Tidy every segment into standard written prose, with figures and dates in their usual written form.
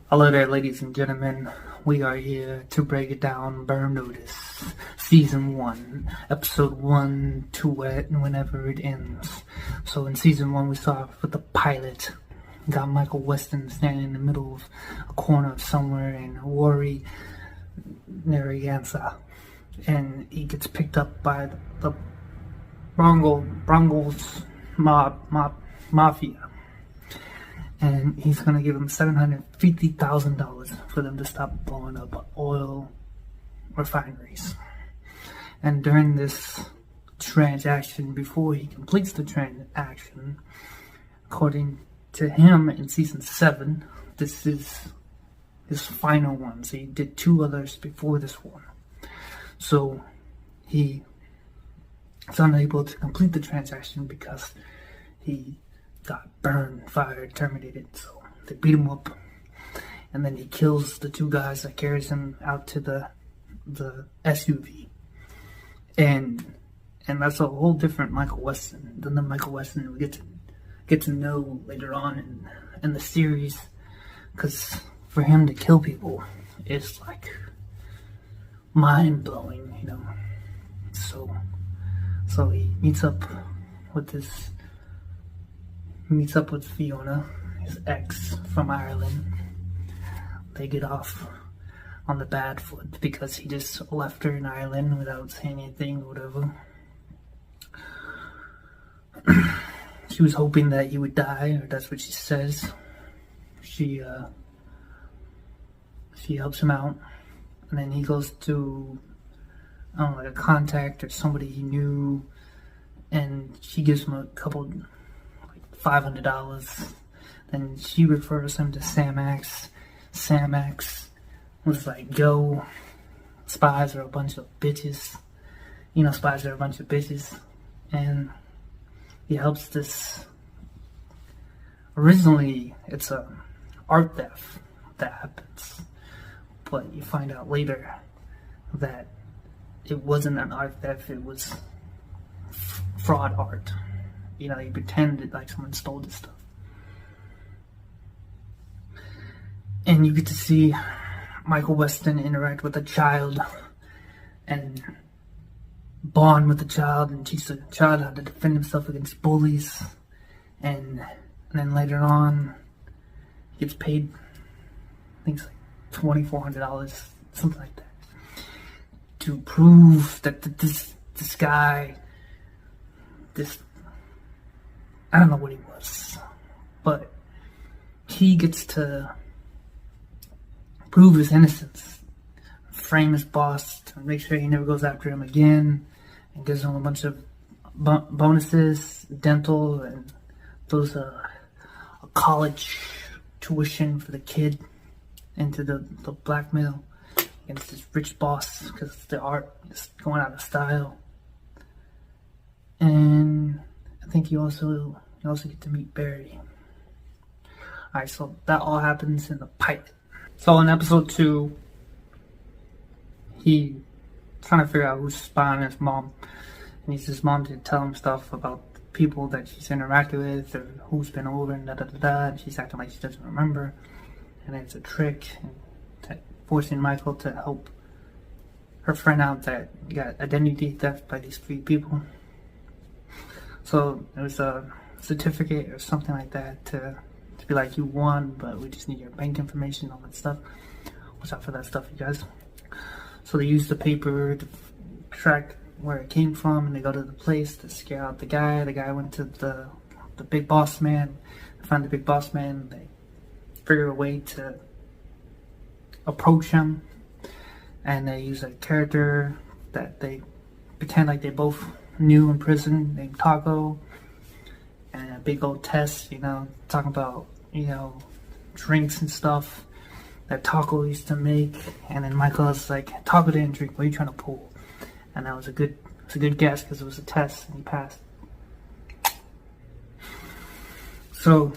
Hello there, ladies and gentlemen. We are here to break it down. Burn Notice, Season 1, Episode 1 to whenever it ends. So in Season 1, we start off with the pilot. We got Michael Weston standing in the middle of a corner somewhere in Wari, Narragansett. And he gets picked up by the Brongos Mafia. And he's going to give them $750,000 for them to stop blowing up oil refineries. And during this transaction, before he completes the transaction, according to him in Season 7, this is his final one. So he did 2 others before this one. So he is unable to complete the transaction because he got burned, fired, terminated. So they beat him up, and then he kills the 2 guys that carries him out to the SUV, and that's a whole different Michael Weston than the Michael Weston we get to know later on in the series, because for him to kill people is like mind blowing, you know. So he meets up with Fiona, his ex from Ireland. They get off on the bad foot because he just left her in Ireland without saying anything or whatever. She was hoping that he would die, or that's what she says. She helps him out, and then he goes to, I don't know, like a contact or somebody he knew, and she gives him a couple, $500. Then she refers him to Sam Axe. Sam Axe was like, yo, spies are a bunch of bitches. You know, spies are a bunch of bitches. And he helps this. Originally, it's a art theft that happens. But you find out later that it wasn't an art theft, it was fraud art. You know, he pretended like someone stole this stuff. And you get to see Michael Weston interact with a child and bond with the child and teach the child how to defend himself against bullies. And then later on, he gets paid, I think it's like $2,400, something like that, to prove that this guy, I don't know what he was, but he gets to prove his innocence, frame his boss to make sure he never goes after him again, and gives him a bunch of bonuses, dental, and those a college tuition for the kid, into the blackmail against this rich boss because the art is going out of style. And I think you also get to meet Barry. Alright, so that all happens in the pilot. So in episode 2, he trying to figure out who's spying on his mom. And he needs his mom to tell him stuff about the people that she's interacted with or who's been over and da-da-da-da. And she's acting like she doesn't remember. And it's a trick, and forcing Michael to help her friend out that got identity theft by these 3 people. So it was a certificate or something like that to be like, you won, but we just need your bank information, all that stuff. Watch out for that stuff, you guys. So they use the paper to track where it came from, and they go to the place to scare out the guy. The guy went to the big boss man. They find the big boss man. They figure a way to approach him, and they use a character that they pretend like they both knew in prison, named Taco, and a big old test, you know, talking about, you know, drinks and stuff that Taco used to make. And then Michael was like, Taco didn't drink, what are you trying to pull? And that was a good guess because it was a test, and he passed. So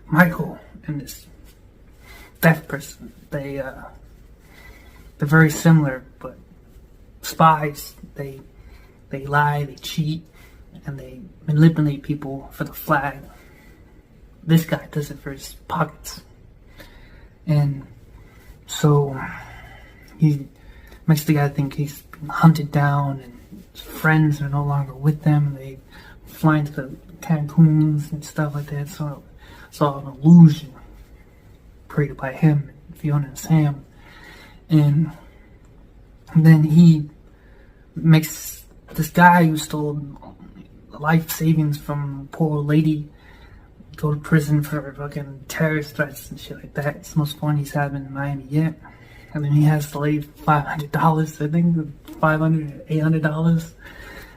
Michael and this theft person, they're very similar, but spies. They lie, they cheat, and they manipulate people for the flag. This guy does it for his pockets. And so he makes the guy think he's been hunted down, and his friends are no longer with them. They fly into the Cancun's and stuff like that. So it's all an illusion created by him, Fiona and Sam. And then he makes this guy who stole life savings from a poor lady go to prison for fucking terrorist threats and shit like that. It's the most fun he's having in Miami yet. And then he has to leave $500, I think, $500, $800.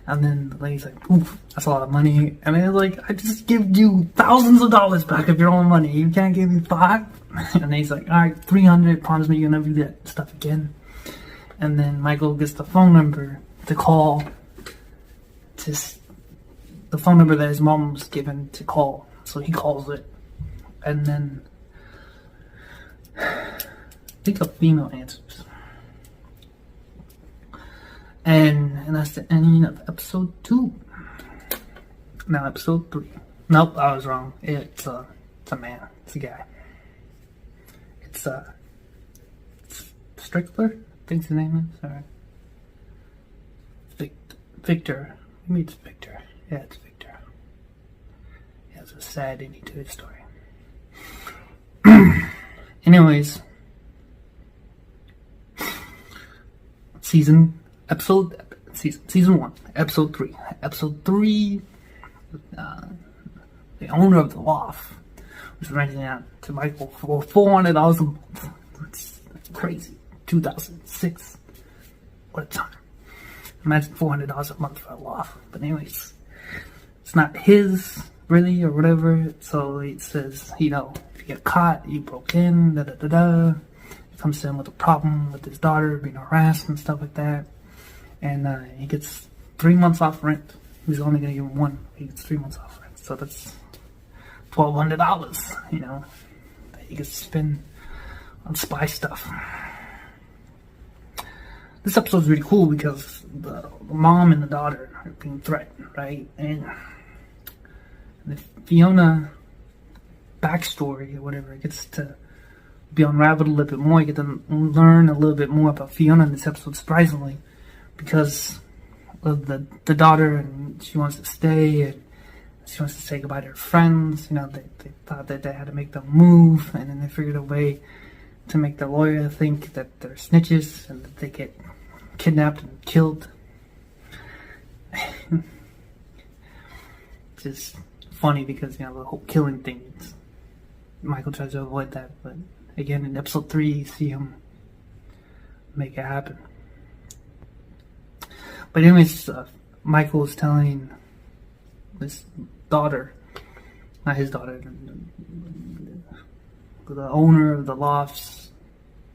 And then the lady's like, oof, that's a lot of money. And then like, I just give you thousands of dollars back of your own money. You can't give me $5? And then he's like, all right, $300, promise me you'll never do that stuff again. And then Michael gets the phone number to call to the phone number that his mom was given to call. So he calls it. And then I think a female answers. And that's the ending of episode 2. Now episode 3. Nope, I was wrong. It's a man. It's a guy. It's Strickler, I think his name is. Alright. Victor. Maybe it's Victor. Yeah, it's Victor. Yeah, it's a sad ending to his story. Anyways. Season 1, episode 3. Episode 3, the owner of the loft was renting out to Michael for $400 a month. That's crazy. 2006. What a time. Imagine $400 a month for a loft. But anyways, it's not his, really, or whatever. So it says, if you get caught, you broke in, da-da-da-da. He comes in with a problem with his daughter being harassed and stuff like that. And he gets 3 months off rent. He's only going to give him one. He gets 3 months off rent. So that's $1,200, that he gets to spend on spy stuff. This episode's really cool because the mom and the daughter are being threatened, right? And the Fiona backstory or whatever gets to be unraveled a little bit more. You get to learn a little bit more about Fiona in this episode, surprisingly, because of the daughter, and she wants to stay, and she wants to say goodbye to her friends. They thought that they had to make them move, and then they figured a way to make the lawyer think that they're snitches and that they get kidnapped and killed. Just funny because the whole killing thing, Michael tries to avoid that, but again in episode 3 you see him make it happen. But anyways, Michael is telling his daughter, not his daughter, the owner of the loft's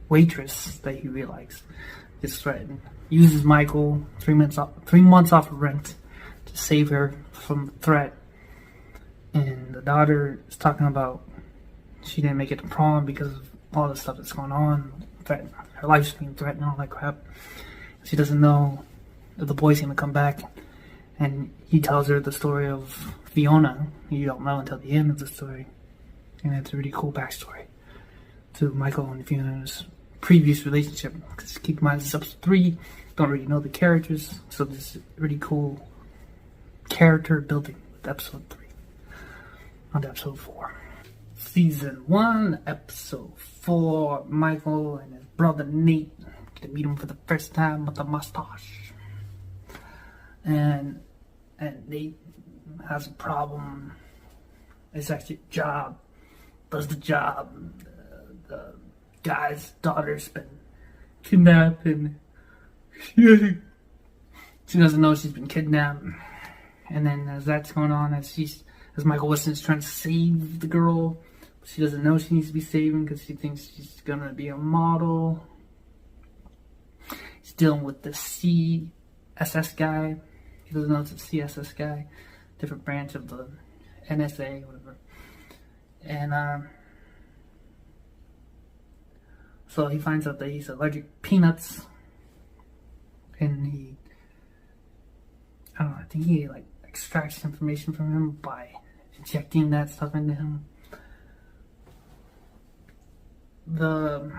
waitress that he really likes, is threatened. Uses Michael 3 months off of rent to save her from the threat. And the daughter is talking about she didn't make it to prom because of all the stuff that's going on. Her life's being threatened, all that crap. She doesn't know if the boy's gonna come back. And he tells her the story of Fiona. You don't know until the end of the story. And it's a really cool backstory to Michael and Fiona's previous relationship. Because keep in mind, this is episode 3. Don't really know the characters. So this is really cool character building with episode 3. On to episode 4. Season 1, episode 4. Michael and his brother Nate get to meet him for the first time with a mustache. And Nate has a problem. It's actually a job. Does the job. The guy's daughter's been kidnapped, and she doesn't know she's been kidnapped. And then as that's going on, as Michael Wilson's trying to save the girl, she doesn't know she needs to be saving because she thinks she's gonna be a model. He's dealing with the CSS guy. He doesn't know it's a CSS guy, different branch of the NSA, whatever. And so he finds out that he's allergic to peanuts, and I think he extracts information from him by injecting that stuff into him. the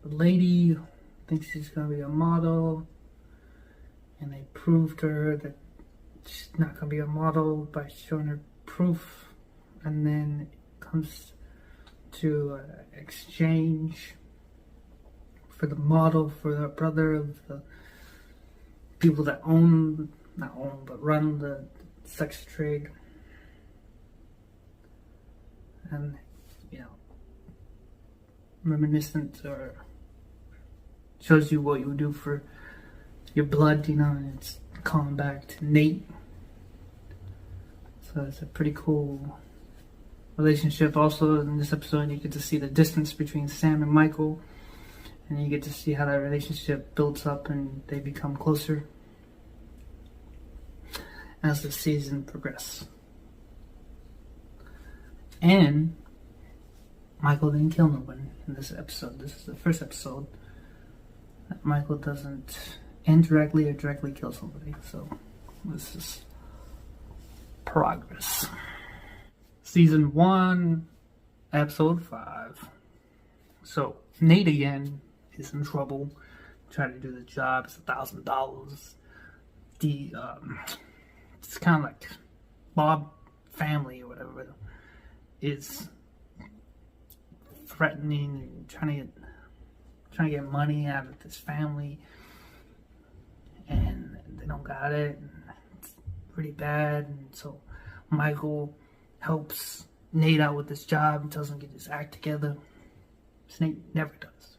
lady thinks she's gonna be a model, and they prove to her that she's not gonna be a model by showing her proof, and then it comes to exchange for the model for the brother of the people that run the sex trade. And, reminiscent, or shows you what you would do for your blood, and it's calling back to Nate. So it's a pretty cool relationship. Also, in this episode, you get to see the distance between Sam and Michael, and you get to see how that relationship builds up and they become closer as the season progresses. And Michael didn't kill no one in this episode. This is the first episode that Michael doesn't indirectly or directly kill somebody. So this is progress. Season 1, episode 5. So Nate again is in trouble, trying to do the job. It's $1,000. It's kind of like Bob family or whatever is threatening and trying to get money out of this family, and they don't got it, and it's pretty bad. And so Michael helps Nate out with this job and tells him to get his act together. Nate never does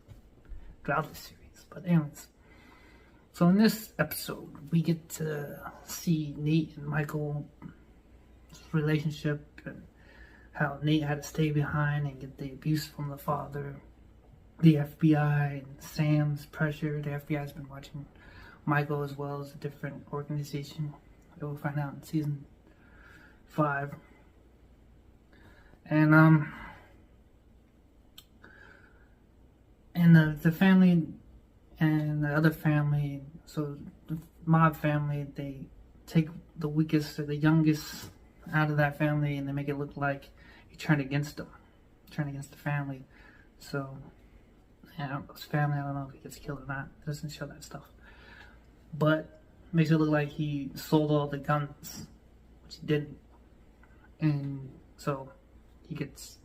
throughout the series. But anyways, so in this episode we get to see Nate and Michael's relationship, and how Nate had to stay behind and get the abuse from the father, the FBI, and Sam's pressure. The FBI's been watching Michael as well as a different organization that we'll find out in season 5. And the family and the other family, so the mob family, they take the weakest or the youngest out of that family, and they make it look like he turned against them, turned against the family. So, his family, I don't know if he gets killed or not. It doesn't show that stuff. But makes it look like he sold all the guns, which he didn't. And so he gets,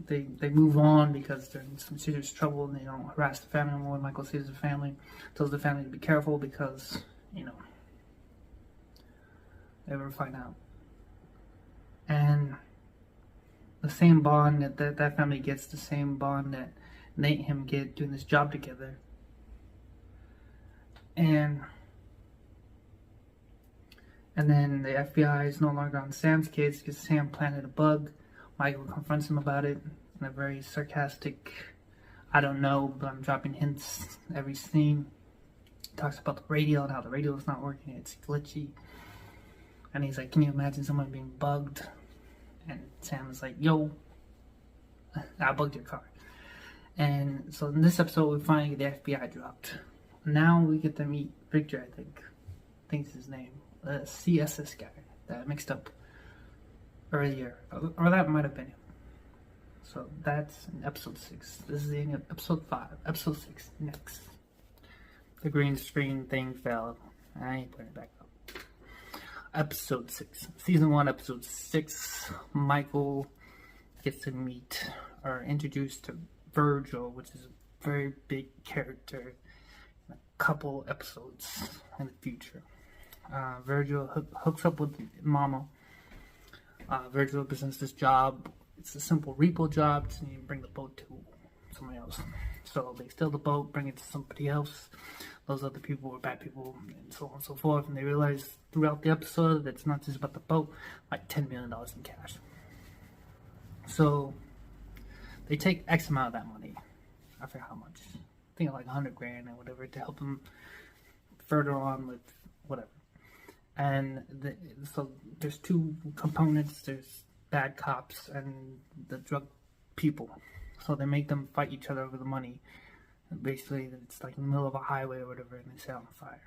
they move on because they're in some serious trouble, and they don't harass the family anymore. Michael saves the family, tells the family to be careful because, they will find out. And the same bond that family gets, the same bond that Nate and him get doing this job together. And then the FBI is no longer on Sam's case because Sam planted a bug. Michael confronts him about it in a very sarcastic, I don't know, but I'm dropping hints every scene. He talks about the radio and how the radio is not working, it's glitchy. And he's like, can you imagine someone being bugged? And Sam is like, yo, I bugged your car. And so in this episode, we finally get the FBI dropped. Now we get to meet Victor, I think is his name. The CSS guy that I mixed up earlier. Or that might have been him. So that's in episode 6. This is the end of episode 5. Episode 6, next. The green screen thing fell. I ain't putting it back up. Episode 6. Season 1, episode 6. Michael gets to meet or introduced to Virgil, which is a very big character in a couple episodes in the future. Virgil hooks up with Mama. Virgil presents this job. It's a simple repo job to bring the boat to somebody else. So they steal the boat, bring it to somebody else. Those other people were bad people, and so on and so forth. And they realize throughout the episode that it's not just about the boat, like $10 million in cash. So they take X amount of that money. I forget how much. I think like $100,000 or whatever to help them further on with whatever. And so there's two components. There's bad cops and the drug people. So they make them fight each other over the money. And basically, it's like in the middle of a highway or whatever, and they set on fire.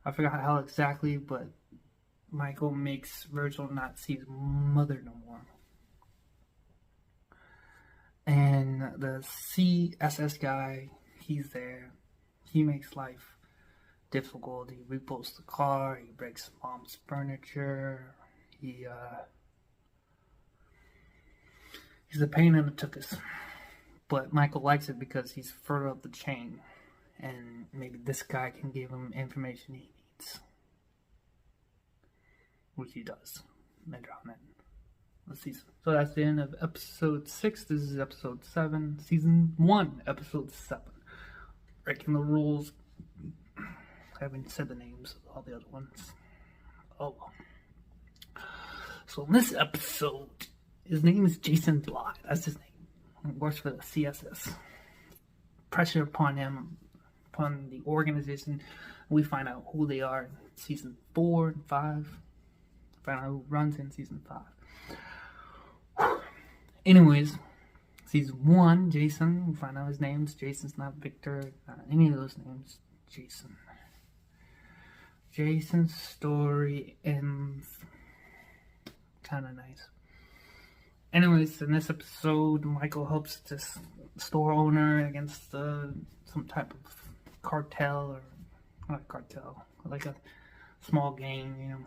I forgot how exactly, but Michael makes Virgil not see his mother no more. And the CSS guy, he's there. He makes life difficult. He repos the car. He breaks mom's furniture. He's a pain in the tuchus. But Michael likes it because he's further up the chain, and maybe this guy can give him information he needs, which he does later on in the season. So that's the end of episode 6. This is episode 7, season 1, episode 7. Breaking the rules. I haven't said the names of all the other ones. Oh well. So in this episode, his name is Jason Bly. That's his name. He works for the CSS. Pressure upon him, upon the organization. We find out who they are in season 4 and 5. Find out who runs in season 5. Anyways, season 1, Jason. We find out his names. Jason's not Victor. Not any of those names. Jason. Jason's story ends kind of nice. Anyways, in this episode, Michael helps this store owner against some type of cartel, or not a cartel, like a small gang, you know.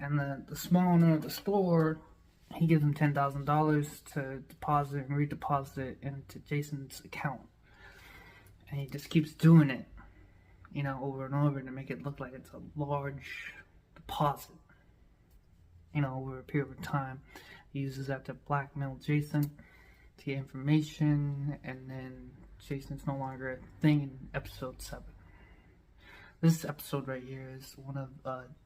And the small owner of the store, he gives him $10,000 to deposit and redeposit it into Jason's account. And he just keeps doing it, you know, over and over to make it look like it's a large deposit. You know, over a period of time. He uses that to blackmail Jason to get information, and then Jason's no longer a thing in episode 7. This episode right here is one of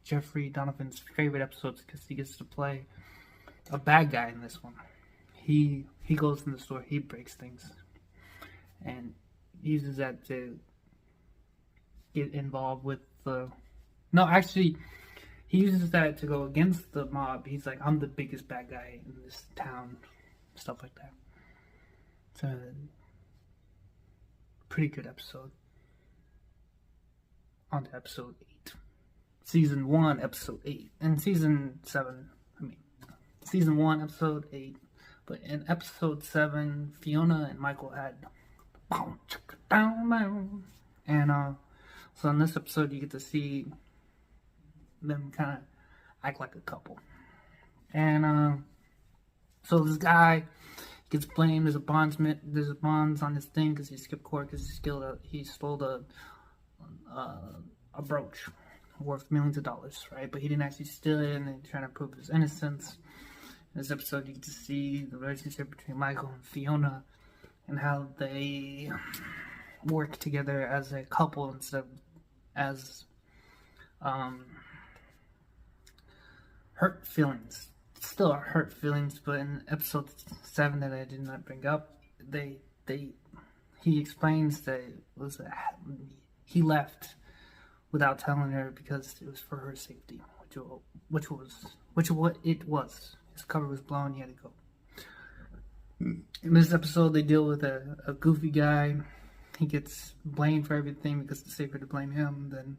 Jeffrey Donovan's favorite episodes because he gets to play a bad guy in this one. He goes in the store, he breaks things, and uses that to get involved with the... No, actually... He uses that to go against the mob. He's like, I'm the biggest bad guy in this town. Stuff like that. It's a pretty good episode. On to episode 8. Season 1, episode 8. And season 1, episode 8. But in episode 7, Fiona and Michael had... And so in this episode, you get to see them kind of act like a couple. And so this guy gets blamed as a bondsman. There's a bonds on this thing because he skipped court because he stole a brooch worth millions of dollars, right? But he didn't actually steal it, and they're trying to prove his innocence. In this episode, you get to see the relationship between Michael and Fiona and how they work together as a couple instead of as hurt feelings. Still are hurt feelings, but in episode 7 that I did not bring up, he explains that he left without telling her because it was for her safety, which what it was. His cover was blown, he had to go. In this episode, they deal with a goofy guy. He gets blamed for everything because it's safer to blame him than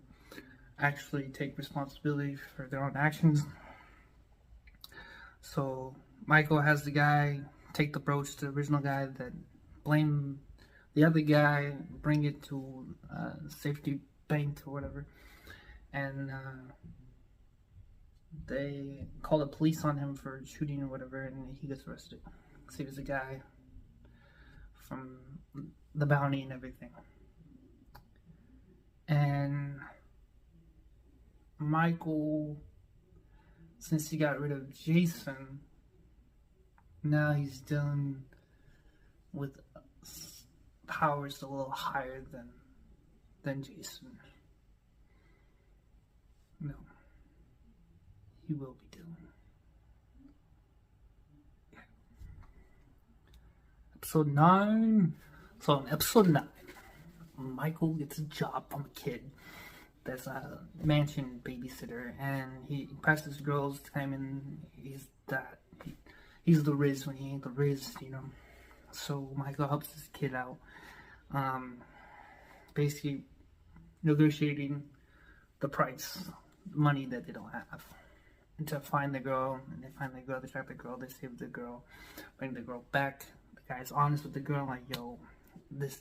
actually take responsibility for their own actions. So Michael has the guy take the brooch to the original guy that blamed the other guy, bring it to safety bank or whatever, and they call the police on him for shooting or whatever, and he gets arrested. Saves the guy from the bounty and everything. And Michael, since he got rid of Jason, now he's dealing with powers a little higher than Jason. No, he will be dealing. Yeah. Episode 9. So in episode 9, Michael gets a job from a kid that's a mansion babysitter, and he presses girls to him, and he's the Riz when he ain't the Riz, you know. So Michael helps this kid out, basically negotiating the price, money that they don't have. to find the girl, and they find the girl, they track the girl, they save the girl, bring the girl back. The guy's honest with the girl, like, yo,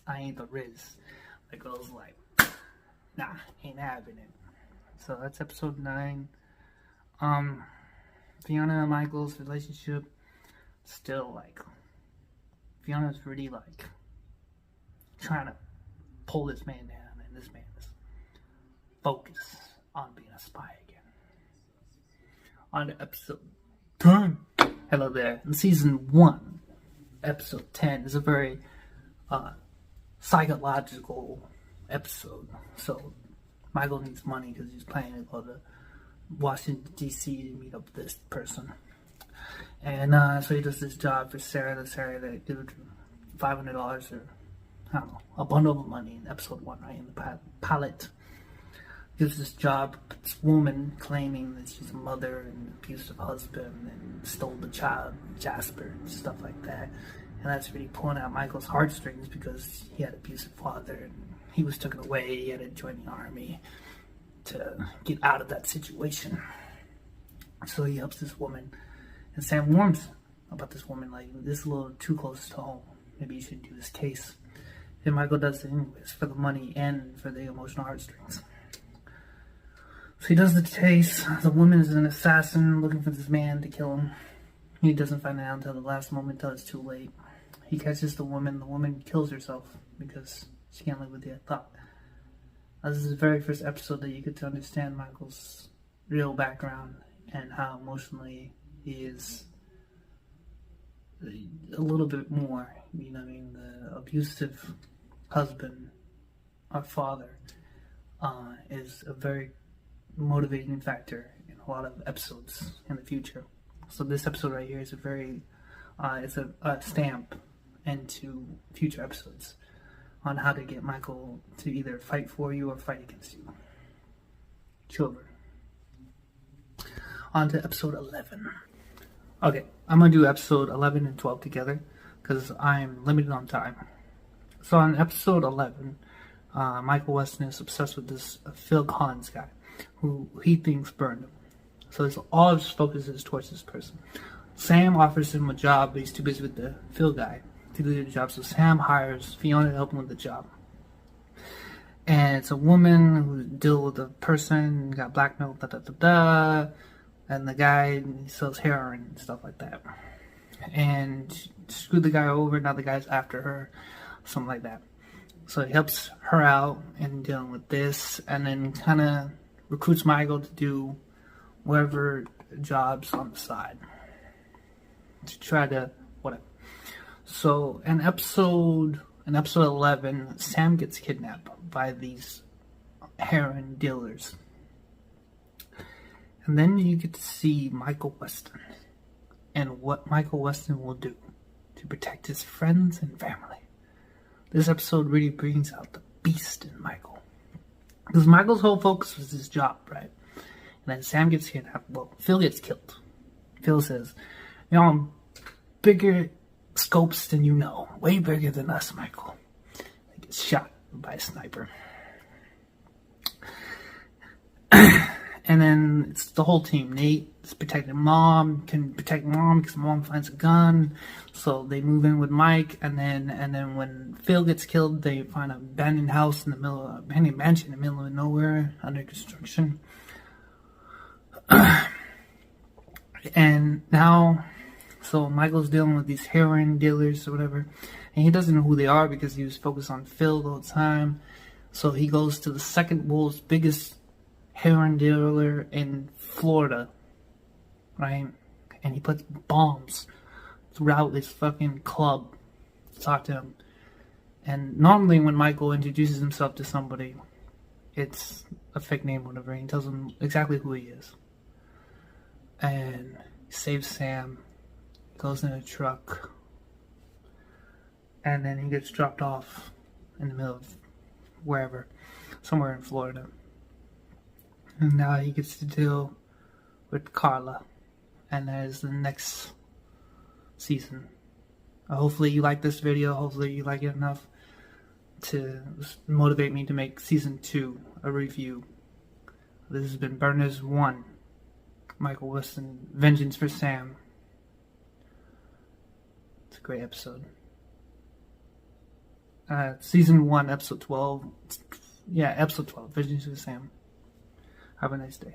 I ain't the Riz. The girl's like, nah, ain't happening. So that's episode 9. Fiona and Michael's relationship, still, like, Fiona's really, like, trying to pull this man down, and this man is focused on being a spy again. On to episode 10. Hello there. In season 1, episode 10 is a very psychological episode. So Michael needs money because he's planning to go to Washington, D.C. to meet up with this person. And so he does this job for Sarah that gives $500 or, I don't know, a bundle of money in episode 1, right? In the pilot. Gives this job, this woman claiming that she's a mother and abusive husband and stole the child, Jasper, and stuff like that. And that's really pulling out Michael's heartstrings because he had an abusive father and he was taken away. He had to join the army to get out of that situation. So he helps this woman. And Sam warns about this woman, like, this is a little too close to home. Maybe you shouldn't do this case. And Michael does it anyways, for the money and for the emotional heartstrings. So he does the case. The woman is an assassin looking for this man to kill him. He doesn't find out until the last moment, until it's too late. He catches the woman. The woman kills herself because she can't live with the thought. This is the very first episode that you get to understand Michael's real background and how emotionally he is a little bit more. You know what I mean? The abusive husband or father is a very motivating factor in a lot of episodes in the future. So this episode right here is a very it's a stamp into future episodes on how to get Michael to either fight for you or fight against you. Children. On to episode 11. Okay, I'm gonna do episode 11 and 12 together because I'm limited on time. So on episode 11, Michael Weston is obsessed with this Phil Collins guy who he thinks burned him. So it's all his focus is towards this person. Sam offers him a job, but he's too busy with the Phil guy to do the job. So Sam hires Fiona to help him with the job. And it's a woman who deals with a person, got blackmailed, and the guy, he sells heroin and stuff like that. And she screwed the guy over, now the guy's after her, something like that. So he helps her out in dealing with this, and then kind of recruits Michael to do whatever jobs on the side to try to whatever. So in episode 11, Sam gets kidnapped by these heroin dealers, and then you get to see Michael Weston and what Michael Weston will do to protect his friends and family. This episode really brings out the beast in Michael. Because Michael's whole focus was his job, right? And then Sam gets kidnapped. Well, Phil gets killed. Phil says, you know, I'm bigger scopes than you know. Way bigger than us, Michael. He gets shot by a sniper. And then it's the whole team. Nate is protecting Mom, can protect Mom because Mom finds a gun. So they move in with Mike, and then when Phil gets killed, they find an abandoned mansion in the middle of nowhere under construction. And now, so Michael's dealing with these heroin dealers or whatever, and he doesn't know who they are because he was focused on Phil the whole time. So he goes to the second world's biggest heroin dealer in Florida, right? And he puts bombs throughout this fucking club to talk to him. And normally when Michael introduces himself to somebody, it's a fake name or whatever. He tells them exactly who he is. And he saves Sam, goes in a truck, and then he gets dropped off in the middle of wherever, somewhere in Florida. And now he gets to deal with Carla. And that is the next season. Hopefully you like this video. Hopefully you like it enough to motivate me to make season 2 a review. This has been Burners 1. Michael Wilson, Vengeance for Sam. It's a great episode. Season 1, episode 12. Yeah, episode 12, Vengeance for Sam. Have a nice day.